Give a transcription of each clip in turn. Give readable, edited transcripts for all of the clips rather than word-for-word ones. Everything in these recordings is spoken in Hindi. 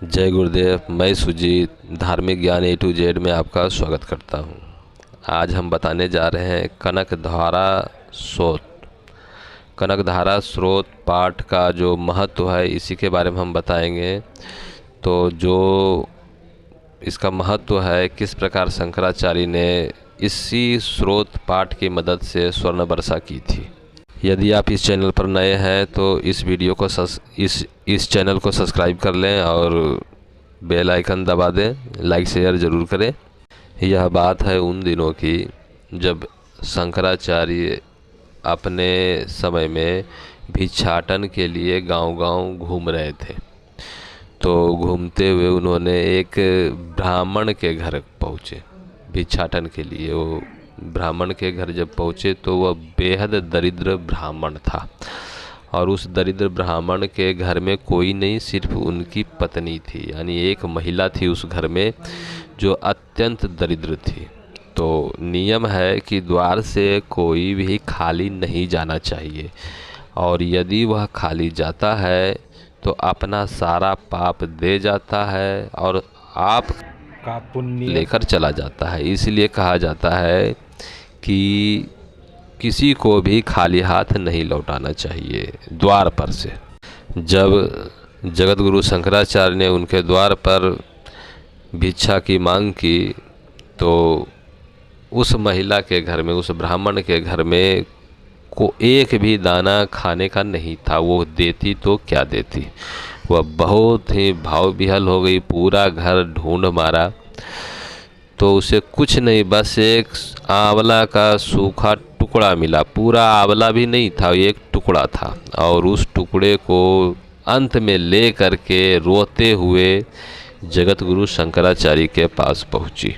जय गुरुदेव। मैं सुजीत धार्मिक ज्ञान A to Z में आपका स्वागत करता हूँ। आज हम बताने जा रहे हैं कनकधारा स्रोत। कनकधारा स्रोत पाठ का जो महत्व है इसी के बारे में हम बताएंगे। तो जो इसका महत्व है, किस प्रकार शंकराचार्य ने इसी स्रोत पाठ की मदद से स्वर्ण वर्षा की थी। यदि आप इस चैनल पर नए हैं तो इस वीडियो को इस चैनल को सब्सक्राइब कर लें और बेल आइकन दबा दें। लाइक शेयर ज़रूर करें। यह बात है उन दिनों की जब शंकराचार्य अपने समय में भिक्षाटन के लिए गांव-गांव घूम रहे थे। तो घूमते हुए उन्होंने एक ब्राह्मण के घर पहुँचे भिक्षाटन के लिए। वो ब्राह्मण के घर जब पहुँचे तो वह बेहद दरिद्र ब्राह्मण था और उस दरिद्र ब्राह्मण के घर में कोई नहीं, सिर्फ उनकी पत्नी थी, यानी एक महिला थी उस घर में जो अत्यंत दरिद्र थी। तो नियम है कि द्वार से कोई भी खाली नहीं जाना चाहिए और यदि वह खाली जाता है तो अपना सारा पाप दे जाता है और आप का पुण्य लेकर चला जाता है। इसलिए कहा जाता है कि किसी को भी खाली हाथ नहीं लौटाना चाहिए द्वार पर से। जब जगत गुरु शंकराचार्य ने उनके द्वार पर भिक्षा की मांग की तो उस महिला के घर में, उस ब्राह्मण के घर में को एक भी दाना खाने का नहीं था। वो देती तो क्या देती। वह बहुत ही भाव विह्वल हो गई, पूरा घर ढूंढ मारा तो उसे कुछ नहीं, बस एक आंवला का सूखा टुकड़ा मिला। पूरा आंवला भी नहीं था, एक टुकड़ा था और उस टुकड़े को अंत में ले करके रोते हुए जगत गुरु शंकराचार्य के पास पहुंची।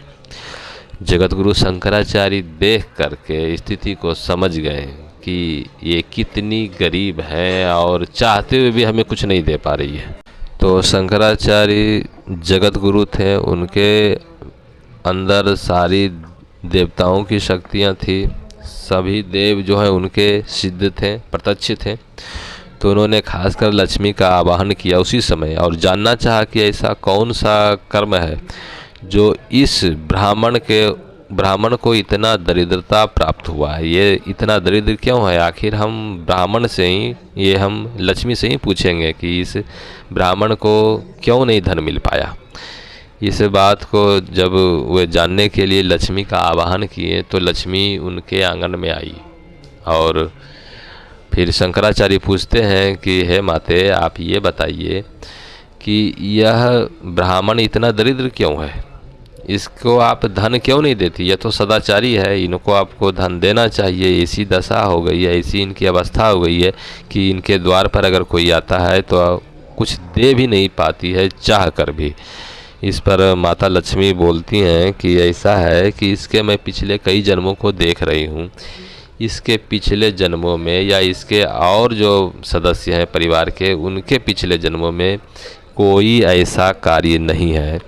जगत गुरु शंकराचार्य देख करके स्थिति को समझ गए कि ये कितनी गरीब है और चाहते हुए भी हमें कुछ नहीं दे पा रही है। तो शंकराचार्य जगत गुरु थे, उनके अंदर सारी देवताओं की शक्तियाँ थी। सभी देव जो हैं उनके सिद्ध थे, प्रत्यक्ष थे। तो उन्होंने खासकर लक्ष्मी का आवाहन किया उसी समय और जानना चाहा कि ऐसा कौन सा कर्म है जो इस ब्राह्मण को इतना दरिद्रता प्राप्त हुआ है। ये इतना दरिद्र क्यों है। आखिर हम ब्राह्मण से ही, ये हम लक्ष्मी से ही पूछेंगे कि इस ब्राह्मण को क्यों नहीं धन मिल पाया। इस बात को जब वे जानने के लिए लक्ष्मी का आवाहन किए तो लक्ष्मी उनके आंगन में आई और फिर शंकराचार्य पूछते हैं कि हे माते, आप ये बताइए कि यह ब्राह्मण इतना दरिद्र क्यों है, इसको आप धन क्यों नहीं देती। यह तो सदाचारी है, इनको आपको धन देना चाहिए। ऐसी दशा हो गई है, ऐसी इनकी अवस्था हो गई है कि इनके द्वार पर अगर कोई आता है तो कुछ दे भी नहीं पाती है, चाह कर भी। इस पर माता लक्ष्मी बोलती हैं कि ऐसा है कि इसके मैं पिछले कई जन्मों को देख रही हूँ। इसके पिछले जन्मों में या इसके और जो सदस्य हैं परिवार के, उनके पिछले जन्मों में कोई ऐसा कार्य नहीं है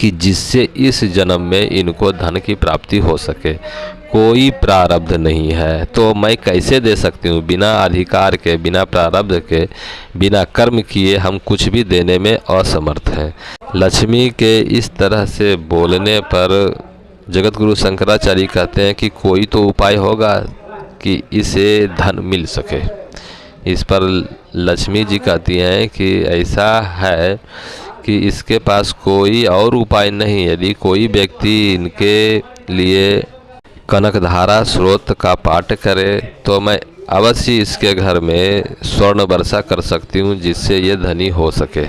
कि जिससे इस जन्म में इनको धन की प्राप्ति हो सके। कोई प्रारब्ध नहीं है, तो मैं कैसे दे सकती हूँ। बिना अधिकार के, बिना प्रारब्ध के, बिना कर्म किए हम कुछ भी देने में असमर्थ हैं। लक्ष्मी के इस तरह से बोलने पर जगत गुरु शंकराचार्य कहते हैं कि कोई तो उपाय होगा कि इसे धन मिल सके। इस पर लक्ष्मी जी कहती हैं कि ऐसा है कि इसके पास कोई और उपाय नहीं। यदि कोई व्यक्ति इनके लिए कनकधारा स्रोत का पाठ करे तो मैं अवश्य इसके घर में स्वर्ण वर्षा कर सकती हूँ जिससे ये धनी हो सके।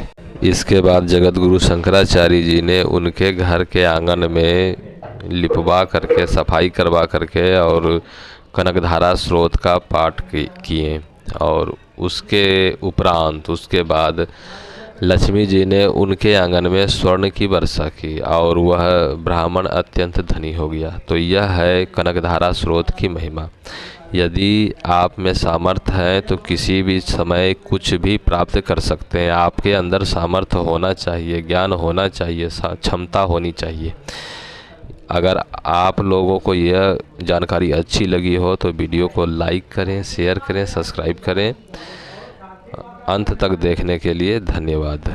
इसके बाद जगत गुरु शंकराचार्य जी ने उनके घर के आंगन में लिपवा करके, सफाई करवा करके और कनकधारा स्रोत का पाठ किए और उसके उपरांत, उसके बाद लक्ष्मी जी ने उनके आंगन में स्वर्ण की वर्षा की और वह ब्राह्मण अत्यंत धनी हो गया। तो यह है कनकधारा स्रोत की महिमा। यदि आप में सामर्थ्य है तो किसी भी समय कुछ भी प्राप्त कर सकते हैं। आपके अंदर सामर्थ्य होना चाहिए, ज्ञान होना चाहिए, क्षमता होनी चाहिए। अगर आप लोगों को यह जानकारी अच्छी लगी हो तो वीडियो को लाइक करें, शेयर करें, सब्सक्राइब करें। अंत तक देखने के लिए धन्यवाद।